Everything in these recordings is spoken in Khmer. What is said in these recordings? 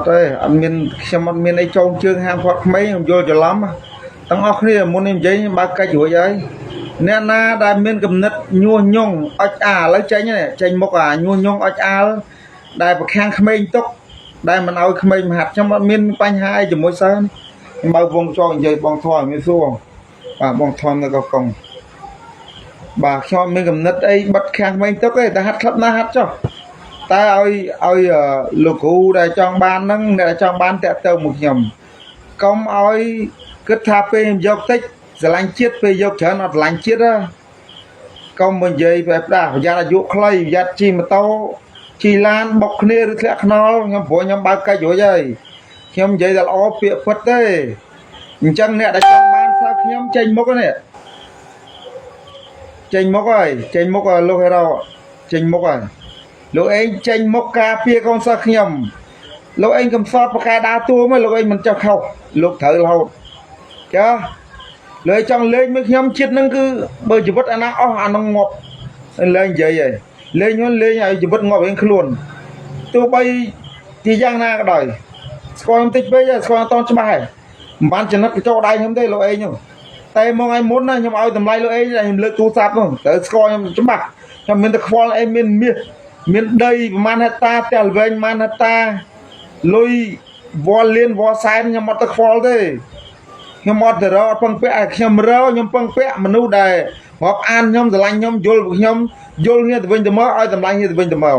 ទេអត់មានខ្ញុំអត់មានអីចងជើងហាមគាត់ក្មេងខ្ញុំយល់ច្រឡំទាំងអស់គ្នាមុននេះនិយាយបើកិច្ចរួចហើយអ្នកណាដែលមានគំនិតញុះញង់អុចអាឥឡូវចេញមុខអាញុះញង់អុចអាលដែលប្រខាំងក្មេងទុកដែលមិនឲ្យក្មេងមហាត់ខ្ញុំអត់មានបញ្ហាអីជាមួយសិស្សខ្ញុំបើវងចោនិយាយបងធွာមានសួរបាទបងធំនៅកកុងបាទខ្ញុំមានគំនិតអីបិទខាំងក្មេងទុកទេតែហាត់ក្លឹបណាហាត់ចុះតែឲ្យលោកគ្រូដែលចង់បានហ្នឹងអ្នកចង់បានតាក់ទងមកខ្ញុំកុំឲ្យគិតថាពេលយកតិចស្រឡាញ់ជាតិពេលយកច្រើនអត់ស្រឡាញ់ជាតិទេកុំនិយាយបែបដាស់ប្រយ័ត្នអាយុខ្លីប្រយ័ត្នជិះម៉ូតូជិះឡានបុកគ្នាឬធ្លាក់ខ្នល់ខ្ញុំព្រោះខ្ញុំបើកកិច្ចរួចហើយខ្ញុំនិយាយតែល្អពាក្យពិតទេអញ្ចឹងអ្នកដែលចង់បានសិស្សខ្ញុំចេញមុខនេះចេញមុខហើយចេញមុខលោកហេរ៉ូចេញមុខហើយលោកឯងចេញមុខការពារកូនសិស្សខ្ញុំលោកឯងកំសត់ប្រកែដើរតួមកលោកឯងមិនចោះខុសលោកត្រូវរហូតចាលើចង់លេងមួយខ្ញុំចិត្តនឹងគឺបើជីវិតអាណាអស់អានឹងងាប់លេងនិយាយហើយលេងហ្នឹងលេងឲ្យជីវិតងាប់រៀងខ្លួនទោះបីទីយ៉ាងណាក៏ដោយស្គាល់ខ្ញុំតិចពេកស្គាល់អត់តច្បាស់ហើយមិនបានចំណិតកញ្ចក់ដៃខ្ញុំទេលោកឯងតែមកឲ្យមុនណាខ្ញុំឲ្យតម្លៃលោកឯងខ្ញុំលើកទូរស័ព្ទហ្នឹងត្រូវស្គាល់ខ្ញុំច្បាស់ខ្ញុំមានតែខ្វល់អីមានមាសមានដីប្រហែលហិកតាផ្ទះល្វែងប្រហែលហិកតាលុយវល់លៀនវល់សែនខ្ញុំអត់ទៅខ្វល់ទេខ្ញុំអត់ទៅរកអត់ពឹងពាក់ខ្ញុំពឹងពាក់មនុស្សដែលរាប់អានខ្ញុំស្រឡាញ់ខ្ញុំយល់ខ្ញុំយល់គ្នាទៅវិញទៅមកឲ្យតម្លៃគ្នាទៅវិញទៅមក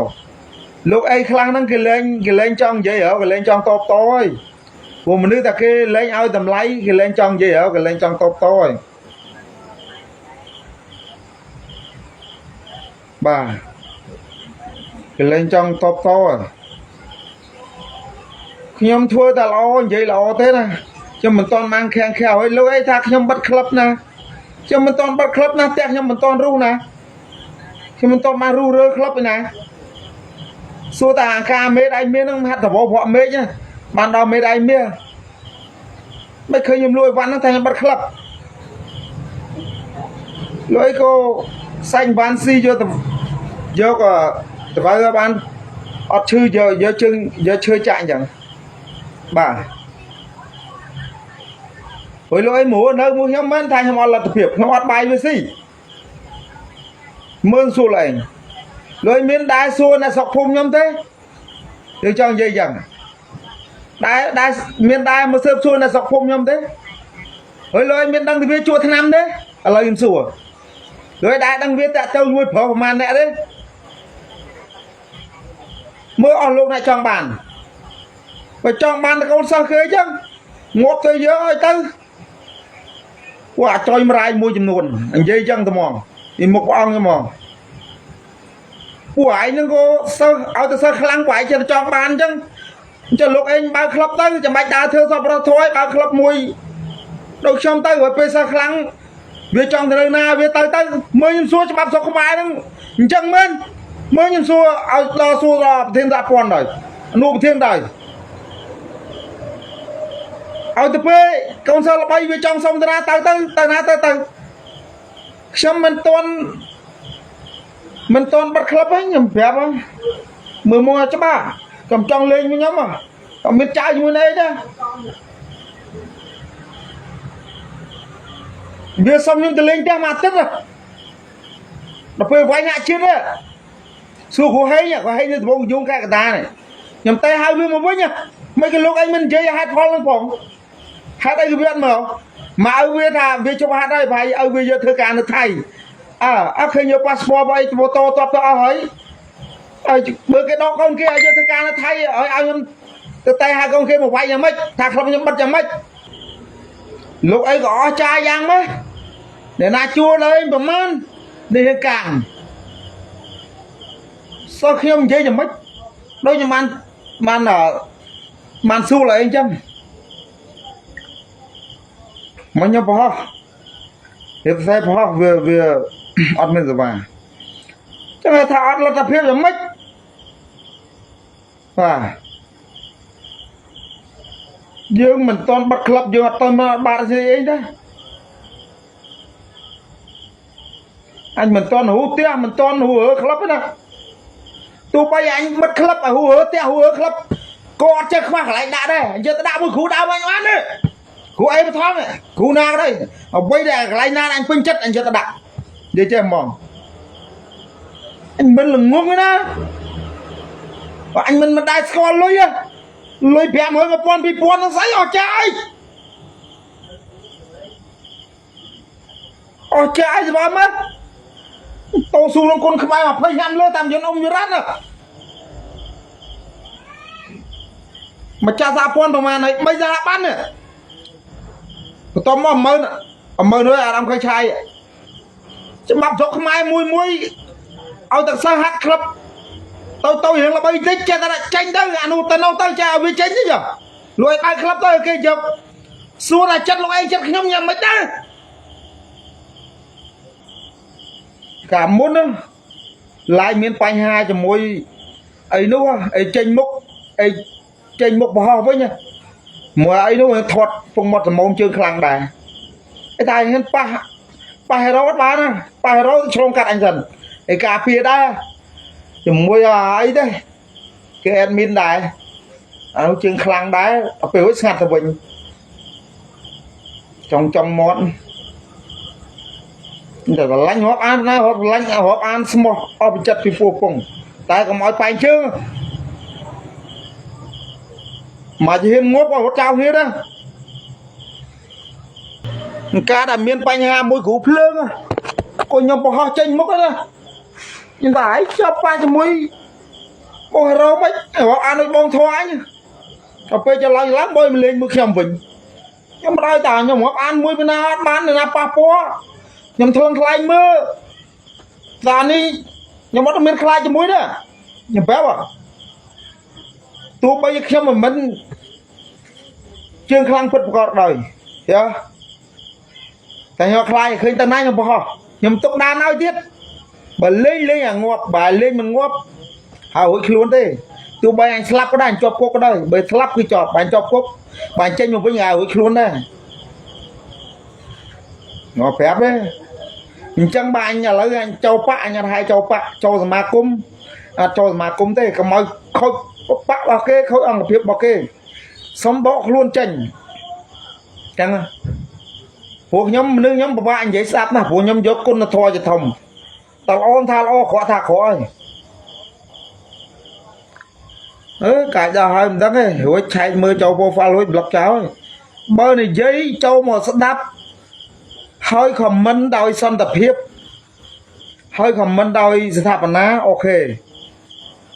លោកអីខ្លះហ្នឹងគេលេងចង់និយាយហ៎គេលេងចង់តបតហើយព្រោះមនុស្សតែគេលេងឲ្យតម្លៃគេលេងចង់និយាយហ៎គេលេងចង់តបតហើយបាទគេលេងចង់តបតហើយខ្ញុំធ្វើតែល្អនិយាយល្អទេណាខ្ញុំមិនតន់បានខាំងខែឲ្យលោកអីថាខ្ញុំបិទក្លឹបណាខ្ញុំមិនតន់បិទក្លឹបណាផ្ទះខ្ញុំមិនតន់រុះណាខ្ញុំមិនតន់បានរុះរើក្លឹបឯណាសួរតែអាការមេដៃមាននឹងហាត់តវប្រក់មេឃណាបានដល់មេដៃមានមិនឃើញខ្ញុំលួចវ៉ាន់ហ្នឹងតែខ្ញុំបិទក្លឹបលុយក៏សាញ់វ៉ាន់ស៊ីយកទៅបើបានអត់ឈឺយកជើងយកឈើចាក់អញ្ចឹងបាទហើយលោកអីមួនៅមួយខ្ញុំមិនថាខ្ញុំអត់លទ្ធភាពខ្ញុំអត់បាយវាស៊ីមើលសួរឯងលោកអីមានដែរសួរអ្នកស្រុកភូមិខ្ញុំទេយើងចង់និយាយអញ្ចឹងដែរមានដែរមកសើបសួរអ្នកស្រុកភូមិខ្ញុំទេហើយលោកអីមានដឹងទៅវាជួឆ្នាំទេឥឡូវខ្ញុំសួរលោកអីដែរដឹងវាតាក់ទៅមួយប្រុសប្រហែលអ្នកទេមើលអស់លោកអ្នកចង់បានបើចង់បានតកូនសិស្សគេអញ្ចឹងងាប់ទៅយកឲ្យទៅពួកអាចុយមរាយមួយចំនួននិយាយអញ្ចឹងទៅហ្មងពីមុខព្រះអង្គហ្មងពួកឯងហ្នឹងក៏សិស្សឲ្យទៅសិស្សខ្លាំងពួកឯងចេះចង់បានអញ្ចឹងចុះលោកឯងបើក្លឹបទៅចាំបាច់ដើរធ្វើសពរស់ធួយបើក្លឹបមួយដូចខ្ញុំទៅហើយពេលសិស្សខ្លាំងវាចង់ទៅណាវាទៅមើលខ្ញុំសួរច្បាប់ស្រុកខ្មែរហ្នឹងអញ្ចឹងមែនមើលខ្ញុំសួរឲ្យដល់សួរដល់ប្រធានសហព័ន្ធដែរអនុប្រធានដែរឲ្យទៅពេលកូនសិស្សល្បីវាចង់សុំតាទៅណាទៅខ្ញុំមិនទាន់បាត់ក្លឹបហ្នឹងខ្ញុំប្រាប់មើលមកច្បាស់ខ្ញុំចង់លេងvớiខ្ញុំក៏មានចៅជាមួយនេះទេវាសុំខ្ញុំទៅលេងផ្ទះមួយអាទិត្យដល់ពេលវាយអ្នកជាតិសួរគ្រូហេងនៅត្បូងយងខេត្តកណ្ដាលខ្ញុំតែហៅវាមកវិញមិនក៏លោកអីមិននិយាយហេតុផលហ្នឹងផងហេតុអីក៏វាអត់មកឲ្យវាថាវាជប់ហាត់ហើយប្រហែលឲ្យវាយកធ្វើការនៅថៃអត់ឃើញយកប៉ាសពតអីម៉ូតូតបទៅអស់ហើយមើលគេដកកូនគេឲ្យយកធ្វើការនៅថៃឲ្យខ្ញុំទៅតែហៅកូនគេមកវាយយ៉ាងម៉េចថាក្លឹបខ្ញុំបិទយ៉ាងម៉េចលោកអីក៏អស់ចាយយ៉ាងម៉េចអ្នកណាជួលលេងប្រមាណនេះកាំងសោះខ្ញុំនិយាយយ៉ាងម៉េចដូចខ្ញុំបានសួរអីអញ្ចឹងមកខ្ញុំប្រហោះវាផ្សេងប្រហោះវាអត់មានសេវាចឹងថាអត់លទ្ធភាពយ៉ាងម៉េចបាទយើងមិនតន់បាត់ក្លឹបយើងអត់តន់បាត់ស្អីអីទេអញមិនតន់ហូផ្ទះមិនតន់ហូក្លឹបណាទោះបីអញបិទក្លឹបហូផ្ទះហូក្លឹប ក៏អត់ចេះខ្វះកន្លែងដាក់ដែរយកទៅដាក់មួយគ្រូដើមអញបានទេគ្រូអីបឋមគ្រូណាក៏ដោយអ្វីដែលកន្លែងណាអញពេញចិត្តអញយកទៅដាក់និយាយចេះហ្មងអញមិនល្ងងណាបើអញមិនដែរស្គាល់លុយ500 1000 2000ហ្នឹងស្អីអស់ចាយអស់ចាយស្បើមកតោស៊ូលងគុណខ្មែរ20ឆ្នាំលើតាមយន្តអ៊ំយរ៉ាន់មកចាស់សហព័ន្ធប្រហែលហើយ3សហបានបន្ទាប់មក10000ហើយអារម្មណ៍ឃើញឆាយច្បាប់ស្រុកខ្មែរមួយឲ្យតែសិស្សហាត់ក្លឹបទៅរឿងល្បីតិចចេះតែចេញទៅអានោះទៅនោះទៅចាវាចេញទេចាលួយបើក្លឹបទៅគេយកសួរតែចិត្តលោកឯងចិត្តខ្ញុំយ៉ាងម៉េចដែរកាលមុនហ្នឹងឡាយមានបញ្ហាជាមួយអីនោះអីចេញមុខអីចេញមុខបោះវិញមួយអីនោះធាត់ពងមាត់សមោមជើងខ្លាំងដែរឯតែហ៊ានប៉ះហេរ៉ូបានណាប៉ះហេរ៉ូឆ្លងកាត់អញសិនឯការពារដែរជាមួយអីទេគេអេដមីនដែរអានោះជើងខ្លាំងដែរដល់ពេលរួចស្ងាត់ទៅវិញចង់មាត់តែបលាញ់រាប់អានណារាប់លាញ់រាប់អានស្មោះអស់ពីចិត្តពីពោះពងតែកុំឲ្យប៉ែងជើងមកហ៊ានងប់រត់ចោលគ្នាដែរការដែលមានបញ្ហាមួយគ្រូភ្លើងក៏ខ្ញុំបង្ហោះចេញមុខណាខ្ញុំតែឯងជាប់ប៉ាជាមួយបងហេរ៉ូមិនរាប់អានឲ្យបងធွာអញដល់ពេលច្រឡំឡើងបើមកលេងមួយខ្ញុំវិញខ្ញុំមិនឲ្យតាខ្ញុំរាប់អានមួយពីណាអត់បានណាប៉ះពាល់ខ្ញុំធ្លឹងខ្លាញ់មើលតានេះខ្ញុំអត់មានខ្លាចជាមួយទេខ្ញុំប្រាប់ទោះបីខ្ញុំមិនជើងខ្លាំងពិតប្រកបដោយយ៉ាតែខ្ញុំខ្លាចឃើញតាណាខ្ញុំបោះខ្ញុំទុកដានឲ្យទៀតបើលេងអាងាប់បើលេងមិនងាប់ហើយរួចខ្លួនទេទោះបីអញស្លាប់ក៏ដែរអញជាប់គុកក៏ដោយបើស្លាប់គឺជាប់បើជាប់គុកបើចេញមកវិញហើយរួចខ្លួនដែរងប្រាប់ទេអញ្ចឹងបើអញឥឡូវអញចូលបាក់អញអត់ឲ្យចូលបាក់ចូលសមាគមអត់ចូលសមាគមទេកុំឲ្យខូចបាក់របស់គេខូចអង្គភាពរបស់គេសុំបកខ្លួនចេញចឹងពួកខ្ញុំមនុស្សខ្ញុំពិបាកនិយាយស្ដាប់ណាស់ព្រោះខ្ញុំយកគុណធម៌ជាធំតើល្អថាល្អក្រក់ថាក្រក់ហើយកាយដល់ហើយមិនដឹងទេរួចឆែកមើលចូល profile រួច block ចោលបើនិយាយចូលមកស្ដាប់ហើយខមមិនដោយសន្តិភាពហើយខមមិនដោយស្ថាបនាអូខេ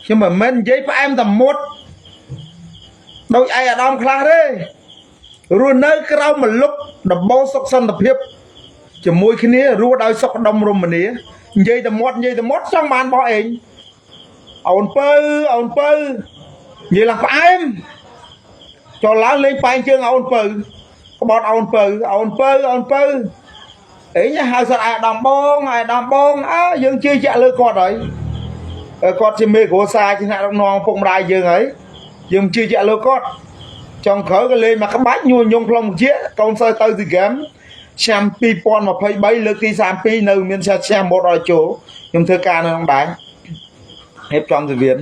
ខ្ញុំមិនមែននិយាយផ្អែមតែមុតដូចឯអាដាមខ្លះទេរស់នៅក្រៅមលុបដំបូលសុខសន្តិភាពជាមួយគ្នារស់ដោយសុខដុមរមនានិយាយតែមាត់ចង់បានបោះឯងអូនពៅនិយាយឡើងផ្អែមចូលឡើងលេងប៉ែងជើងអូនពៅក្បត់អូនពៅអេញហៅសត្វអាដាមបងយើងជឿជាក់លើគាត់ហើយគាត់ជាមេគ្រួសារជាអ្នកដឹកនាំពុកម្ដាយយើងហើយយើងជឿជាក់លើគាត់ចុងក្រោយក៏លេងមកក្បាច់ញញងក្នុងជាកូនសិស្សទៅទីហ្គេមឆ្នាំ2023លើកទី32នៅមានឆ្នាំម៉ូតឲ្យចូលខ្ញុំធ្វើការនៅក្នុងដែរហេបចំសវៀន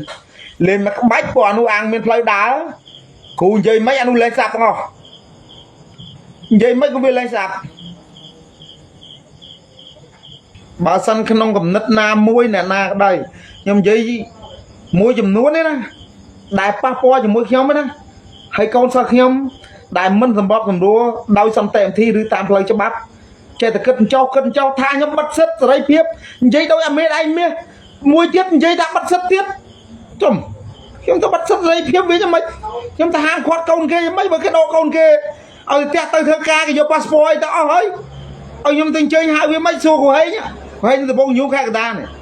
លេងមកក្បាច់ព្រោះអានោះអាងមានផ្លូវដើរគ្រូនិយាយមិនអានោះលេងសាប់ទាំងអស់និយាយមិនក៏វាលេងសាប់បើសិនក្នុងកំណត់ណាមួយអ្នកណាក៏ដោយខ្ញុំនិយាយមួយចំនួនទេណាដែលប៉ះពាល់ជាមួយខ្ញុំណាហើយកូនសិស្សខ្ញុំដែលមិនសម្របសម្រួលដោយសន្តិវិធីឬតាមផ្លូវច្បាប់ចេះតែគិតចោលថាខ្ញុំបិទសិទ្ធសេរីភាពនិយាយដោយអាមេឯងមាសមួយទៀតនិយាយថាបិទសិទ្ធទៀតចំខ្ញុំទៅបិទសិទ្ធសេរីភាពវិញមិនខ្ញុំទៅហាងខាត់កូនគេមិនបើគេដកកូនគេឲ្យផ្ទះទៅធ្វើការគេយកប៉ាសពតឲ្យទៅអស់ហើយឲ្យខ្ញុំទៅអញ្ជើញហៅវាមិនសួរគ្រូហេងទៅបងញូខេកតានេះ